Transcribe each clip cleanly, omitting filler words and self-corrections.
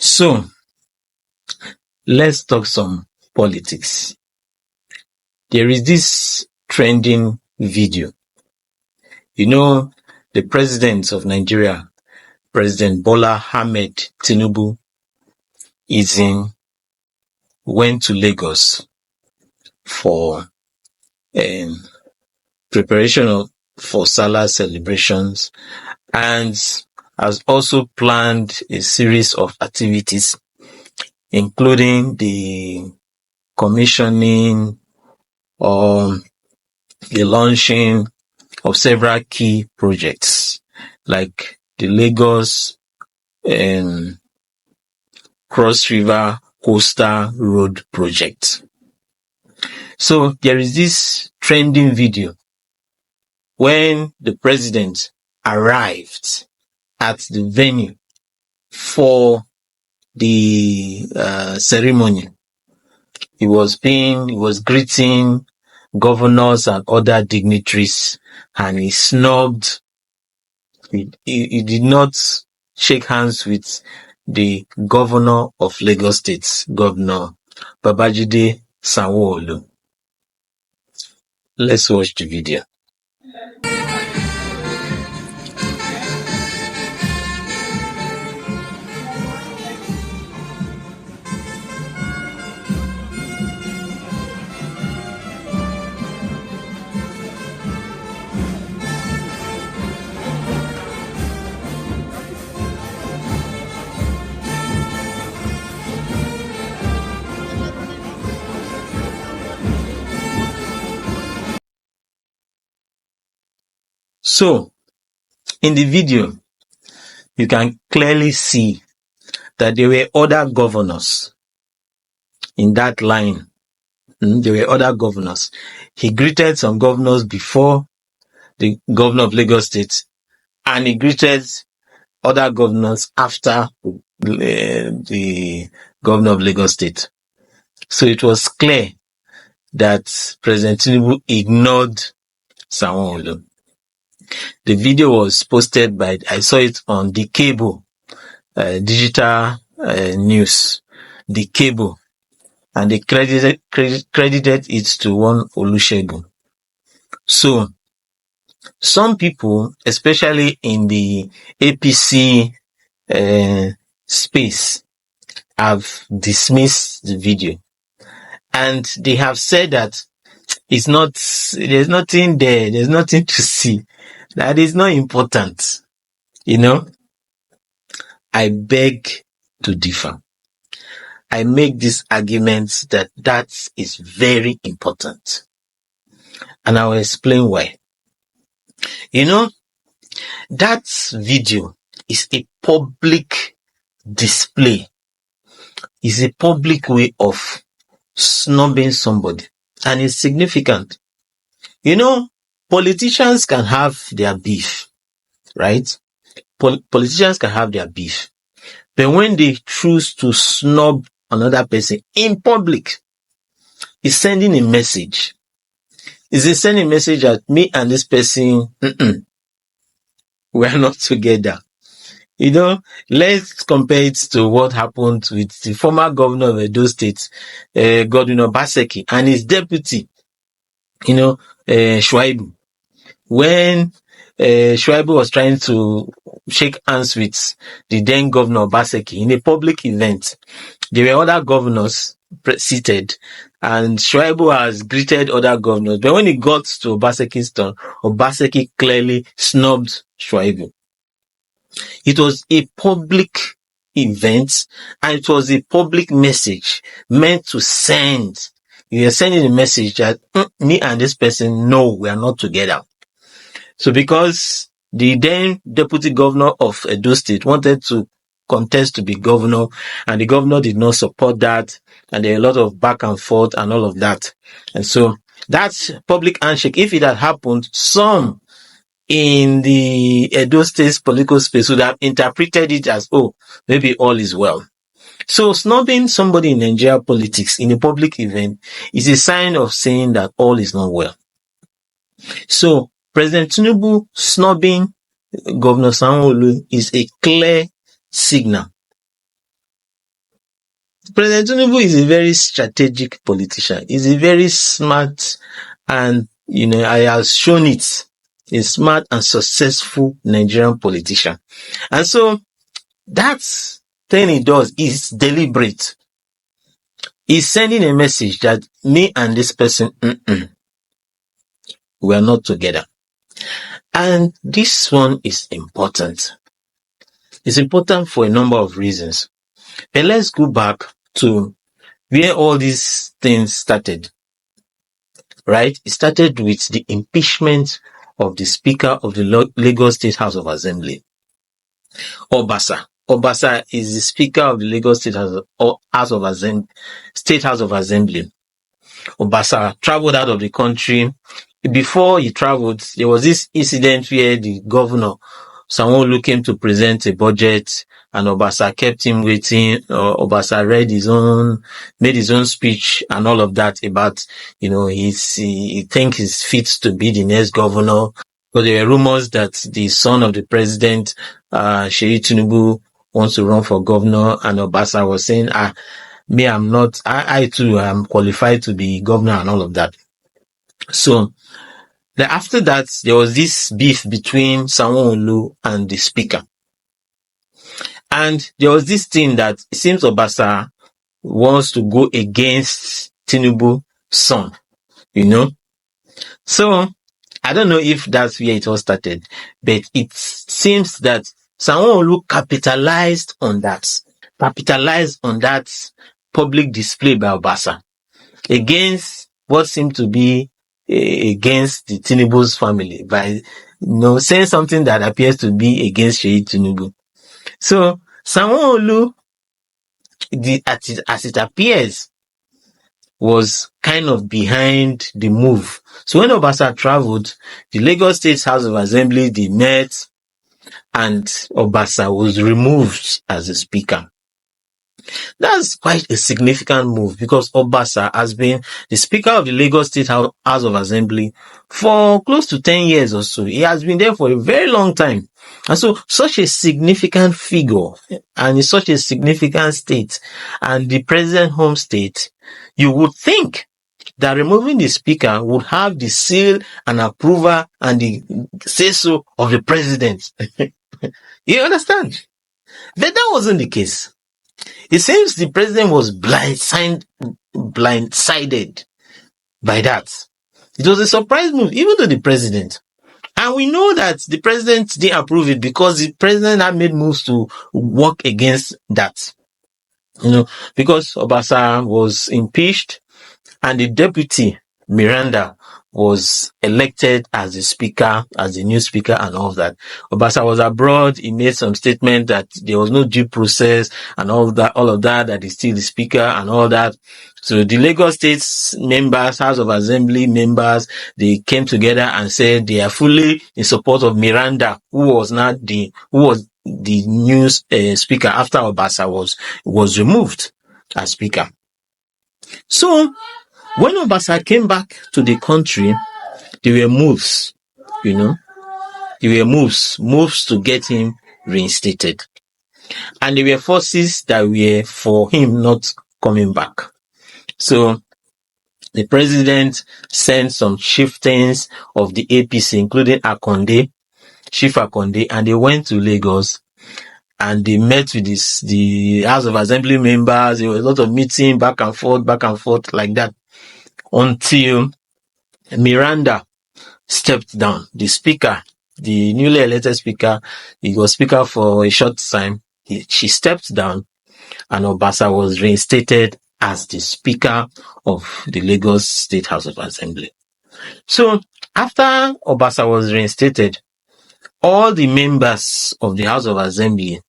So, let's talk some politics. There is this trending video. The president of Nigeria, President Bola Ahmed Tinubu, went to Lagos for preparation for Salah celebrations and has also planned a series of activities, including the commissioning or the launching of several key projects like the Lagos Cross River Coastal Road project. So there is this trending video when the president arrived at the venue for the ceremony. He was greeting governors and other dignitaries, and he snubbed. He did not shake hands with the governor of Lagos State, Governor Sanwo-Olu. Let's watch the video. So, in the video, you can clearly see that there were other governors in that line. There were other governors. He greeted some governors before the governor of Lagos State, and he greeted other governors after the governor of Lagos State. So it was clear that President Tinubu ignored Sanwo-Olu. The video was posted I saw it on the cable, digital news, the cable, and they credited it to one Olusegun. So, some people, especially in the APC space, have dismissed the video, and they have said that there's nothing there, there's nothing to see, that is not important. I beg to differ. I make this argument that is very important, and I will explain why. That video is a public display, is a public way of snubbing somebody, and it's significant. Politicians can have their beef, right? Politicians can have their beef. But when they choose to snub another person in public, it's sending a message. It's sending a message that me and this person, we are not together. Let's compare it to what happened with the former governor of Edo State, Governor Obaseki, and his deputy, Shuaibu. When Shuaibu was trying to shake hands with the then governor Obaseki in a public event, there were other governors seated, and Shuaibu has greeted other governors. But when it got to Obaseki's turn, Obaseki clearly snubbed Shuaibu. It was a public event, and it was a public message meant to send. You are sending a message that me and this person, no, we are not together. So because the then deputy governor of Edo State wanted to contest to be governor, and the governor did not support that, and there are a lot of back and forth and all of that. And so that public handshake, if it had happened, some in the Edo State's political space would have interpreted it as, maybe all is well. So snubbing somebody in Nigeria politics in a public event is a sign of saying that all is not well. So President Tinubu snubbing Governor Sanwo-Olu is a clear signal President Tinubu is a very strategic politician. He's a very smart and, I have shown it, a smart and successful Nigerian politician. And so that thing he does is deliberate. He's sending a message that me and this person, we are not together. And this one is important. It's important for a number of reasons. But let's go back to where all these things started. Right? It started with the impeachment of the Speaker of the Lagos State House of Assembly, Obasa. Obasa is the Speaker of the Lagos State House of Assembly. Obasa traveled out of the country. Before he traveled, there was this incident where the governor, Sanwo-Olu, came to present a budget and Obasa kept him waiting. Obasa made his own speech and all of that about, he thinks he's fit to be the next governor. But there were rumors that the son of the president, Sheyi Tinubu, wants to run for governor, and Obasa was saying, me, I'm not, I too am qualified to be governor and all of that. So, after that, there was this beef between Sanwo-Olu and the speaker. And there was this thing that it seems Obasa wants to go against Tinubu's son, So, I don't know if that's where it all started, but it seems that Sanwo-Olu capitalized on that public display by Obasa against what seemed to be against the Tinubu's family by, saying something that appears to be against Sheyi Tinubu. So, Sanwo-Olu, as it appears, was kind of behind the move. So when Obasa traveled, the Lagos State House of Assembly, they met, and Obasa was removed as a speaker. That's quite a significant move because Obasa has been the Speaker of the Lagos State House of Assembly for close to 10 years or so. He has been there for a very long time. And so such a significant figure and in such a significant state and the president home state, you would think that removing the speaker would have the seal and approval and the say-so of the president. You understand? But that wasn't the case. It seems the president was blindsided by that. It was a surprise move, even to the president. And we know that the president didn't approve it because the president had made moves to work against that. Because Obasa was impeached and the deputy, Miranda, was elected as the speaker, as the new speaker and all of that. Obasa was abroad. He made some statement that there was no due process and all of that he's still the speaker and all that. So the Lagos State members, House of Assembly members, they came together and said they are fully in support of Miranda, who was the new speaker after Obasa was removed as speaker. So, when Obasa came back to the country, there were moves, there were moves to get him reinstated. And there were forces that were for him not coming back. So, the president sent some chieftains of the APC, including Chief Akonde, and they went to Lagos and they met with the House of Assembly members. There was a lot of meeting back and forth like that. Until Miranda stepped down. The speaker, the newly elected speaker, he was speaker for a short time. She stepped down and Obasa was reinstated as the speaker of the Lagos State House of Assembly. So after Obasa was reinstated, all the members of the House of Assembly,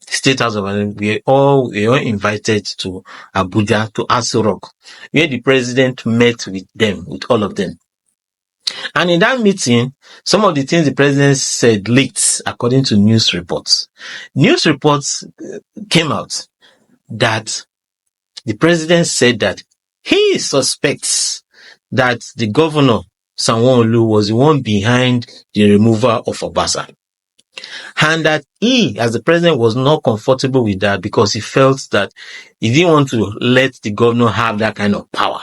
State House of Assembly, were all invited to Abuja, to Aso Rock, where the president met with all of them. And in that meeting, some of the things the president said leaked according to news reports. News reports came out that the president said that he suspects that the governor, Sanwo-Olu, was the one behind the removal of Obasa. And that he, as the president, was not comfortable with that because he felt that he didn't want to let the governor have that kind of power.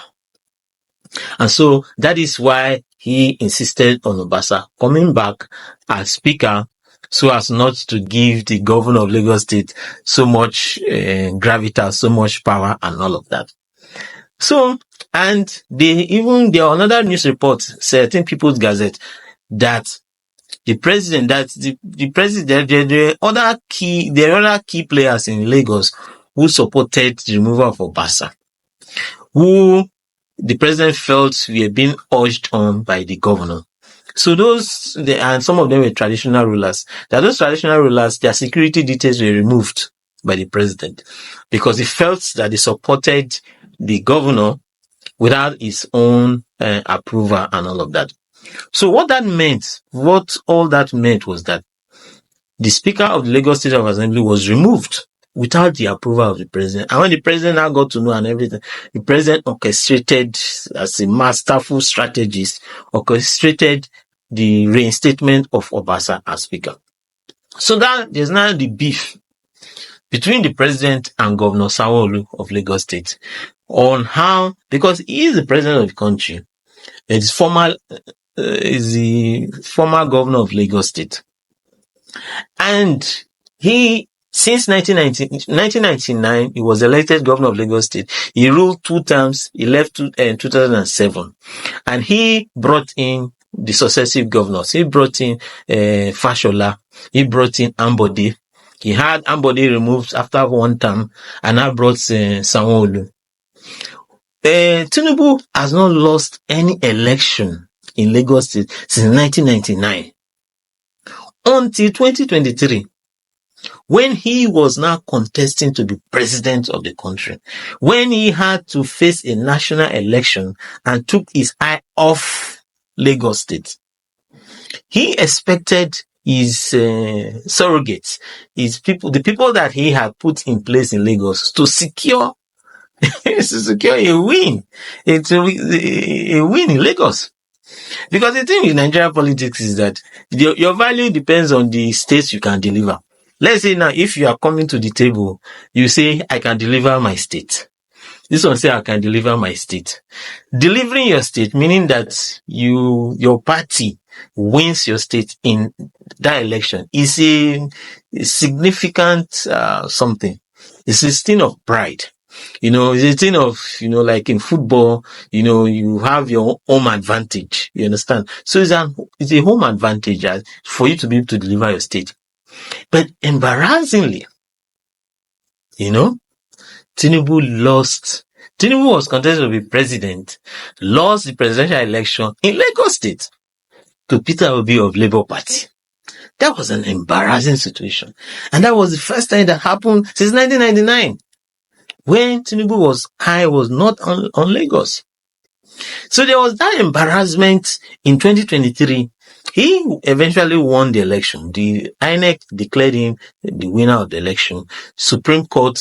And so that is why he insisted on Obasa coming back as speaker so as not to give the governor of Lagos State so much gravitas, so much power and all of that. So, and there are another news report, certain People's Gazette, that the president, there are other key players in Lagos who supported the removal of Obasa, who the president felt were being urged on by the governor. So and some of them were traditional rulers. That those traditional rulers, their security details were removed by the president because he felt that they supported the governor without his own approval and all of that. So what all that meant was that the Speaker of the Lagos State Assembly was removed without the approval of the president. And when the president now got to know and everything, the president orchestrated, as a masterful strategist, orchestrated the reinstatement of Obasa as Speaker. So that there's now the beef between the president and Governor Sanwo-Olu of Lagos State on how, because he is the president of the country, is the former governor of Lagos State. And he, since 1999, he was elected governor of Lagos State. He ruled 2 terms. He left in 2007. And he brought in the successive governors. He brought in Fashola. He brought in Ambode. He had Ambode removed after 1 term and now brought Sanwo-Olu. Tinubu has not lost any election in Lagos State since 1999 until 2023, when he was now contesting to be president of the country, when he had to face a national election and took his eye off Lagos State. He expected his surrogates, the people that he had put in place in Lagos to secure a win. It's a win in Lagos. Because the thing with Nigerian politics is that your value depends on the states you can deliver. Let's say now, if you are coming to the table, you say, I can deliver my state. This one say, I can deliver my state. Delivering your state, meaning that your party wins your state in that election, is a significant something. It's a thing of pride. It's a thing of, like in football, you have your home advantage. You understand? So it's a home advantage for you to be able to deliver your state. But embarrassingly, Tinubu lost. Tinubu was contested to be president, lost the presidential election in Lagos State to Peter Obi of Labour Party. That was an embarrassing situation. And that was the first time that happened since 1999. When Tinubu was not on Lagos. So there was that embarrassment in 2023. He eventually won the election. The INEC declared him the winner of the election. Supreme Court